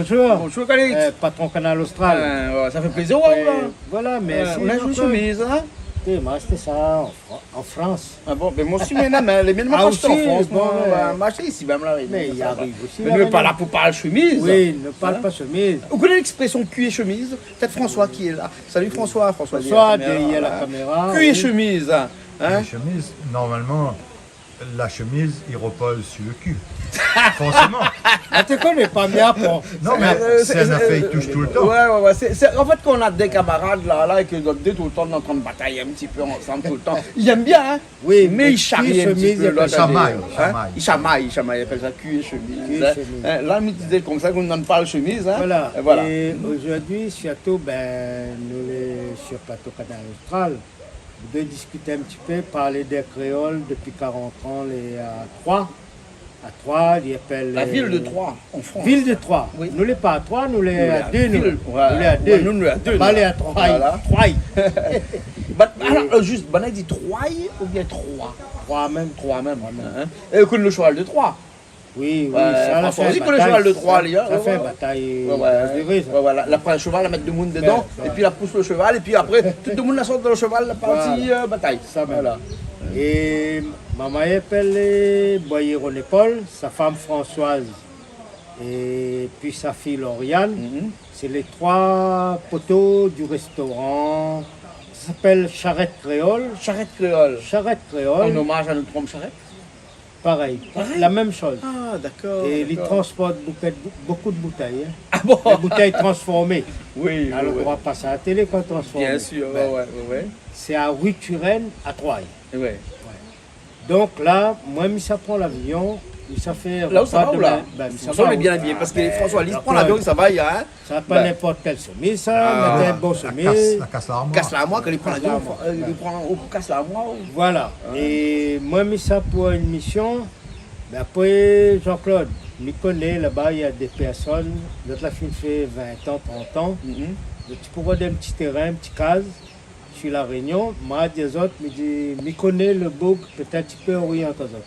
bonjour. Bonjour, Calix. Patron Canal Austral. Ouais, ça fait plaisir, ouais, là. Voilà, merci. On a joué chemise, hein. Moi, c'était ça en France. Ah bon, mais moi aussi, mais les miennes m'ont pas acheté en France. Moi, m'a acheté ici, même là. Mais il arrive aussi. Mais ne pas là pour parler chemise. Oui, ne parle pas chemise. Vous connaissez l'expression cul et chemise? Peut-être François qui est là. Salut François. François derrière la caméra. Cul et chemise. Hein? La chemise, normalement, la chemise, il repose sur le cul. Forcément. Tu connais pas bien pour. Non, mais c'est un affaire qui touche tout le temps. Ouais. En fait, quand on a des camarades là, et que notre deux tout le temps, on est en train de batailler un petit peu ensemble tout le temps. Ils aiment bien, hein? Oui, mais ils charrient un petit peu. Ils chamaillent. Ils appellent ça cul et chemise. Là, on disait comme ça qu'on n'en parle chemise. Hein? Voilà. Et aujourd'hui, surtout, nous, sur Plateau Canal Austral, vous devez discuter un petit peu, parler des créoles depuis 40 ans à Troyes. À Troyes, ils appellent... La ville de Troyes, en France. Ville de Troyes. Oui. Nous les pas à Troyes, nous les à deux. Nous les à deux. Ouais, nous les à deux. Pas les à Troyes. Alors, juste, on a dit Troyes ou bien Troyes? Troyes même. Et vous connaissez le cheval de Troyes? Oui, ça fait aussi que le cheval de Troyes, ça fait bataille. La prend le cheval, la mettre deux monde dedans, et puis la pousse le cheval, et puis après, tout le monde la sort dans le cheval, la partie bataille. Ça, voilà. Et maman appelle Boyer René Paul, sa femme Françoise, et puis sa fille Lauriane. C'est les trois poteaux du restaurant. Ça s'appelle Charrette Créole. En hommage à notre homme Charrette? Pareil, la même chose. Ah, d'accord. Et ils transportent beaucoup de bouteilles. Hein. Ah bon? Des bouteilles transformées. Oui. Alors, on va passer à la télé quand transformées. Bien sûr, ouais. C'est à Rue Turenne, à Troyes. Ouais. Donc là, moi, ça prend l'avion. Ça fait. Là où ça va ou là? François est bien habillé parce que François Lise prend l'avion, ça va, il y a. Hein? Ça n'a pas n'importe quelle chemise, ça. Mais un bon chemise. La casse l'armoire. Casse l'armoire, quand il prend l'avion, il prend casse l'armoire. Voilà. Et moi, mis ça pour une mission. Mais après, Jean-Claude, je connais là-bas, il y a des personnes. Notre la fille fait 20 ans, 30 ans. Donc, tu peux voir un petit terrain, une petite case. Sur la Réunion. Moi, des autres, je connais le bug, peut-être tu peux orienter les autres.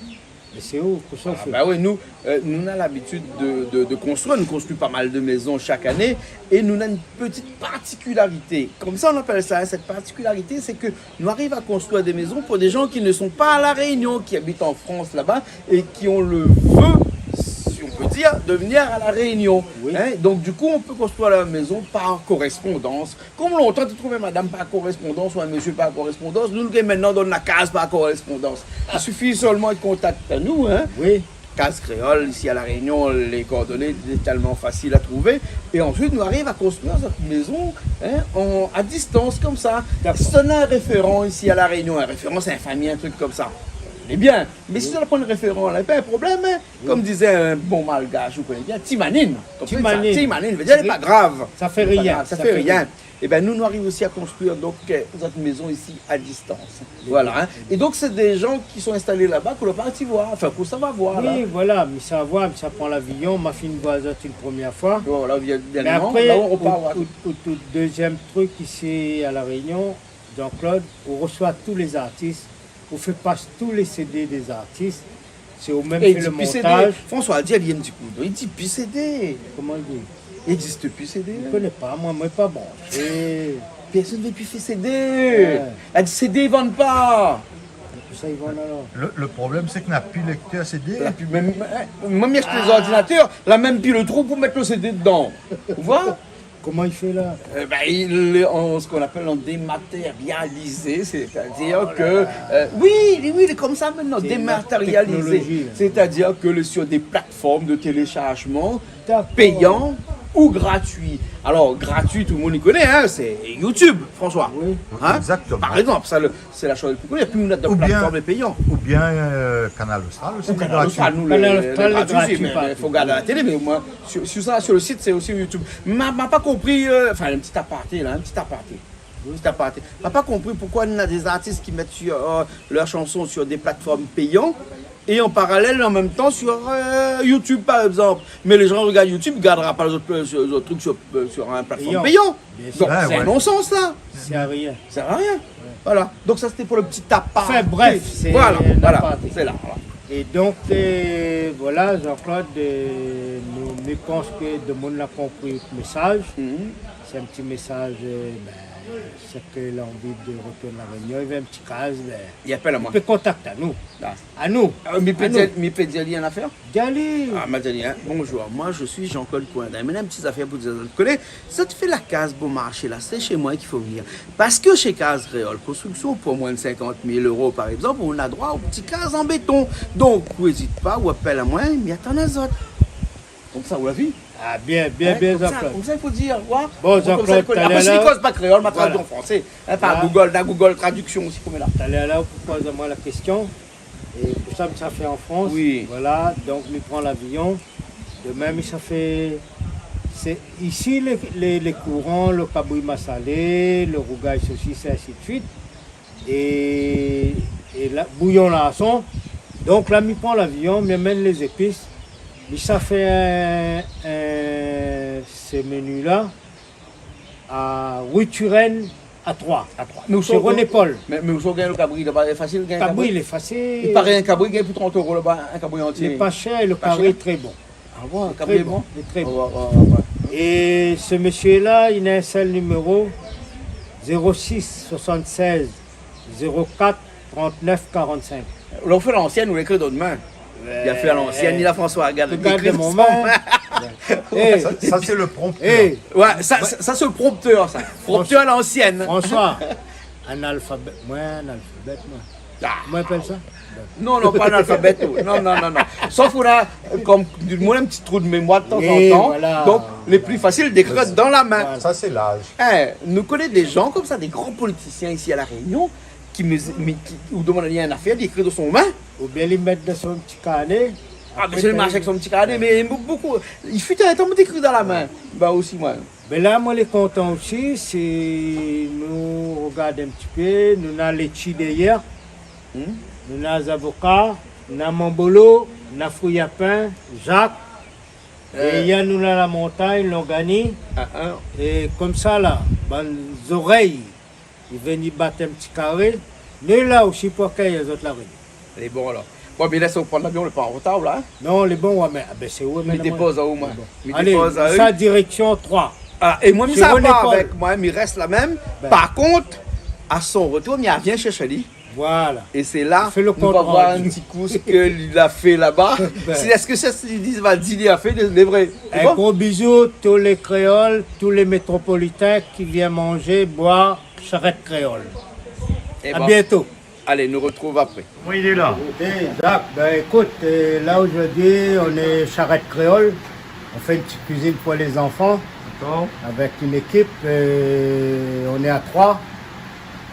Mais c'est où que ça fait? Oui, nous on a l'habitude de construire. Nous construisons pas mal de maisons chaque année et nous avons une petite particularité. Comme ça, on appelle ça. Cette particularité, c'est que nous arrivons à construire des maisons pour des gens qui ne sont pas à La Réunion, qui habitent en France là-bas et qui ont le vœu, si on peut dire, de venir à La Réunion. Oui. Hein? Donc, du coup, on peut construire la maison par correspondance. Comme longtemps, tu trouvais madame par correspondance ou un monsieur par correspondance, nous, maintenant, donne la case par correspondance. Il suffit seulement de contacter nous. Hein? Oui. Case créole, ici à La Réunion, les coordonnées sont tellement faciles à trouver. Et ensuite, nous arrivons à construire cette maison à distance, comme ça. Si on a un référent ici à La Réunion, un référent, c'est une famille, un truc comme ça. C'est bien. Mais si on prend un référent, il n'y a pas un problème. Hein? Comme disait un bon malgache, vous connaissez bien, Timanine. Timanine, veut dire, c'est pas grave. Ça fait rien. Ça fait rien. Et bien, nous arrivons aussi à construire donc notre maison ici à distance. Voilà. Hein. Et donc, c'est des gens qui sont installés là-bas qu'on ne va pas voir. Enfin, qu'on ça va voir. Oui, voilà. Mais ça va, mais ça prend l'avion. Ma fille voit ça une première fois. Voilà, mais après, là, on repart. Deuxième truc ici à La Réunion, Jean-Claude, on reçoit tous les artistes. On fait passer tous les CD des artistes. C'est au même fait le montage. François a dit, il y a un petit coup. Il dit, puis CD. Comment il dit? Il n'existe plus CD. Je ne connais pas, moi pas bon. Personne ne veut plus faire CD. Elle dit, CD, ils ne vendent pas. Ça, ils vendent alors. Le problème, c'est qu'on n'a plus lecteur CD. Même il y a les ordinateurs, là même plus le trou pour mettre le CD dedans. Vous voyez? Comment il fait là? Il est en ce qu'on appelle en dématérialisé, c'est-à-dire que... oui, il est comme ça maintenant, dématérialisé. C'est-à-dire que sur des plateformes de téléchargement payants ou gratuits. Alors, gratuit, tout le monde y connaît, hein, c'est YouTube, François. Oui. Hein? Exactement. Par exemple, c'est la chose la plus connue. Il n'y a plus de plateforme payant. Ou bien Canal Austral aussi. Canal Austral, nous, gratuit, mais il faut regarder la télé. Mais moi, sur le site, c'est aussi YouTube. Je n'ai pas compris, enfin, un petit aparté. N'a pas compris pourquoi on a des artistes qui mettent leurs chansons sur des plateformes payantes et en parallèle en même temps sur YouTube par exemple. Mais les gens regardent YouTube, ils ne regardera pas les autres trucs sur un plateforme payant. Donc c'est un non-sens là. C'est à rien. Ça sert à rien. Ouais. Voilà. Donc ça c'était pour le petit aparté. Enfin bref, voilà. C'est là. Voilà. Et donc, voilà, Jean-Claude, nous pensons que de monde a compris le message. C'est un petit message, c'est qu'il a envie de retourner à la Réunion, il veut un petit case, Il appelle à moi. il peut contacter à nous. Ah. À nous. Mais peut dire en affaire? Dali. Ah, m'a dit, hein, bonjour, moi je suis Jean-Claude Coindin. Maintenant, une petite affaire pour dire, vous connaissez, ça te fait la case bon marché là, c'est chez moi qu'il faut venir. Parce que chez Case Réole Construction, pour moins de 50 000 € par exemple, on a droit aux petits cases en béton. Donc, n'hésite pas ou appelle à moi, mais attends les autres. Comme ça, vous l'avez vu? Ah, bien, Jean-Claude. Comme ça, il faut dire. Ouais. Bon, Jean-Claude, après, si cause pas créole, ma traduction en Voilà. français. Hein, par Voilà. Google Traduction aussi, comme là. Tu allais là pour poser moi la question. Et pour ça, ça fait en France. Oui. Voilà, donc il prend l'avion. De même, ça fait. C'est ici les courants, le cabouille massalé, le rougail saucisse, et ainsi de suite. Et là, bouillon larçon. Donc là, il prend l'avion, il amène les épices. Mais ça fait ces menus-là à Rue Turenne à 3. Mais C'est René Paul. Mais où sont le cabri là-bas? C'est facile de gagner un Cabouille, cabri? il est facile. Il paraît un cabri gagne pour 30 € là-bas, un cabri Il entier. n'est pas cher et le Pas carré cher. est très bon. Ah bon, un Très cabri est bon? Il est très bon. Ouais. Et ce monsieur-là, il a un seul numéro 06 76 04 39 45. On fait l'ancienne ou l'écrit d'autres mains. Il a fait à l'ancienne, il a François Agathe. Regarde mon main. Eh, Ça, c'est le prompteur. eh, Ouais, ça c'est le prompteur, ça. Prompteur à l'ancienne. François, analphabète. Moi, analphabète, moi. Ah. Comment on appelle ça? Non, pas l'alphabet. Non. Sauf qu'on a comme du moins un petit trou de mémoire de temps Et en temps. voilà. Donc, les plus faciles d'écrire dans la main. Voilà. Ça, c'est l'âge. Nous connaissons des gens comme ça, des grands politiciens ici à La Réunion, qui nous demandent rien à faire, d'écrire de son main. Ou bien les mettre dans son petit carnet. Ah, mais c'est le marché avec son petit carnet, mais beaucoup. Il fut un temps d'écrire dans la main. Bah, aussi, moi. Mais là, moi, les contents aussi, c'est nous regardons un petit peu, nous avons les chi d'hier, nous avons les avocats, nous avons Mambolo, nous avons Fouillapin, Jacques, et il y a nous avons la montagne, Longani, et comme ça là, les oreilles, ils viennent y battre un petit carré, mais là aussi pour qu'il y ait les autres là. Elle est bon alors. Bon, mais laisse-nous prendre l'avion, on n'est pas en retard là. Non, les bons, ouais, mais c'est où Mais dépose à où, moi. Allez, ça direction 3. Ah, et moi, C'est ça René part Paul. avec moi, mais il reste la même. Ben. Par contre, à son retour, il vient chercher lui. Voilà. Et c'est là, Fais le on va compte voir un rendu. petit coup ce qu'il a fait là-bas. Ben. Est-ce que ça se dit, il a fait des vrais? C'est Un bon? gros bisou, tous les créoles, tous les métropolitains qui viennent manger, boire, charrette créole. Eh À ben, bientôt. Allez, nous retrouve après. Oui, il est là. Jacques, ben écoute, là aujourd'hui, on est charrette créole. On fait une petite cuisine pour les enfants D'accord. avec une équipe. On est à 3.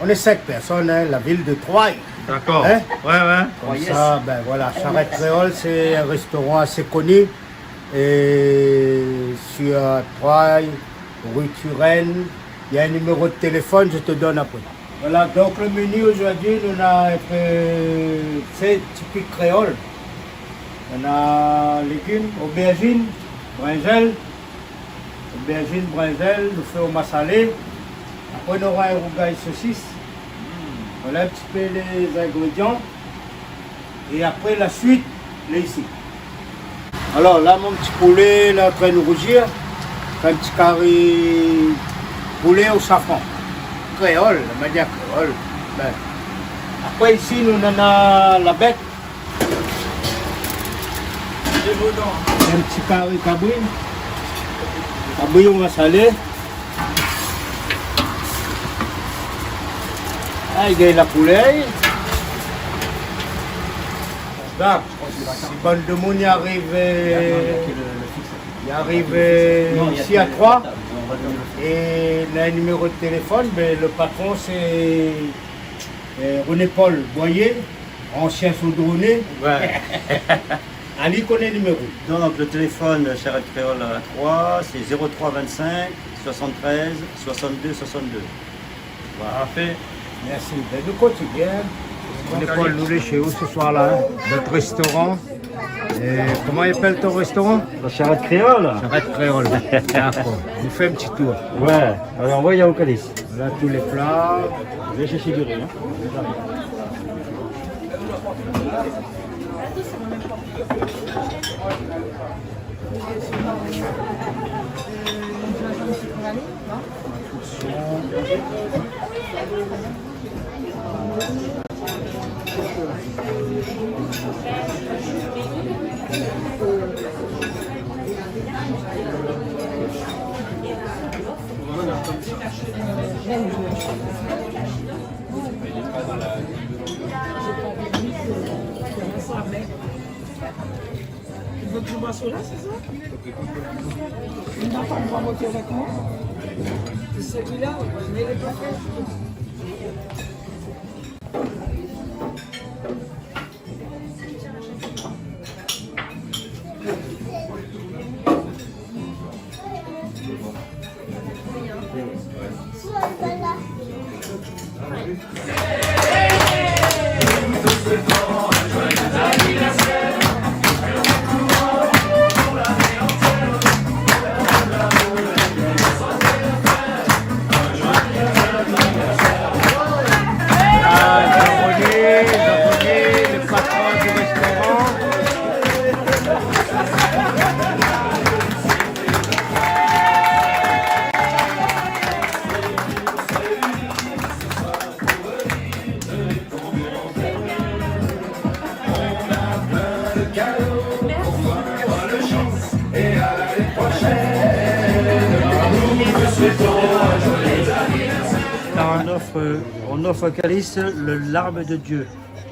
On est 5 personnes, hein, la ville de Troyes. D'accord. Hein? Ouais. Comme ça, ben voilà, Charrette Créole, c'est un restaurant assez connu. Et sur Troyes, rue Turenne, il y a un numéro de téléphone, je te donne après. Voilà, donc le menu aujourd'hui, nous avons c'est typique créole. On a légumes, aubergines, brinjelles, nous faisons au massalé. Après, on aura un rougail saucisse. Voilà un petit peu les ingrédients. Et après, la suite, là ici. Alors là, mon petit poulet, là, en train de rougir. Un petit carré poulet au safran. Créole, la manière créole. Ben. Après, ici, nous en avons la bête. Un petit carré cabouille. Cabouille, on va saler. Ah, il y a la poulet. Là, si bonne de monde y arrive, ici à 3. Et le numéro de téléphone, ben, le patron c'est René Paul Boyer, ancien soudronné. Ouais. Ali connaît le numéro. Donc le téléphone Charrette Créole à 3, c'est 03 25 73 62 62. Voilà. Parfait. Merci. Ben, nous continuons. René Paul, nous les chez vous ce soir-là, hein, notre restaurant. Et comment il appelle ton restaurant? La Charrette Créole. Charrette Créole. D'accord. Nous fait un petit tour. Ouais. Alors envoyez au calice. Voilà tous les plats. Je vais chercher du riz. Hein. veux que je bois cela, c'est ça? Une enfant va monter avec moi. C'est celui-là, mais il est pas fait. Le patron du restaurant. On offre à Calice l'arme de Dieu.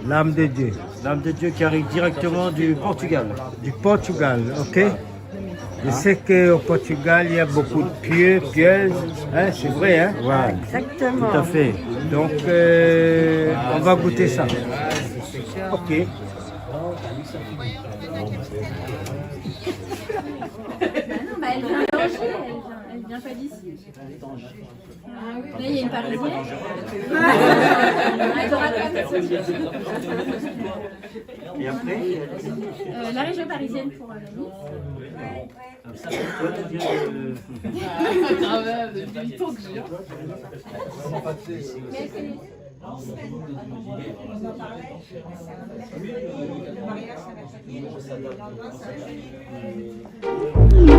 L'âme de Dieu. L'âme de Dieu qui arrive directement du Portugal. Du Portugal, ok? Je sais qu'au Portugal, il y a beaucoup de pieux, pieuses. Hein, c'est vrai, hein? Ouais, Exactement. tout à fait. Donc, on va goûter ça. Ok. Non, bah elle vient d'Angers, elle vient pas d'ici. Là, il y a une parisienne. Elle aura pas Et après, la région parisienne pour la Nice. toi, tu viens de... Mais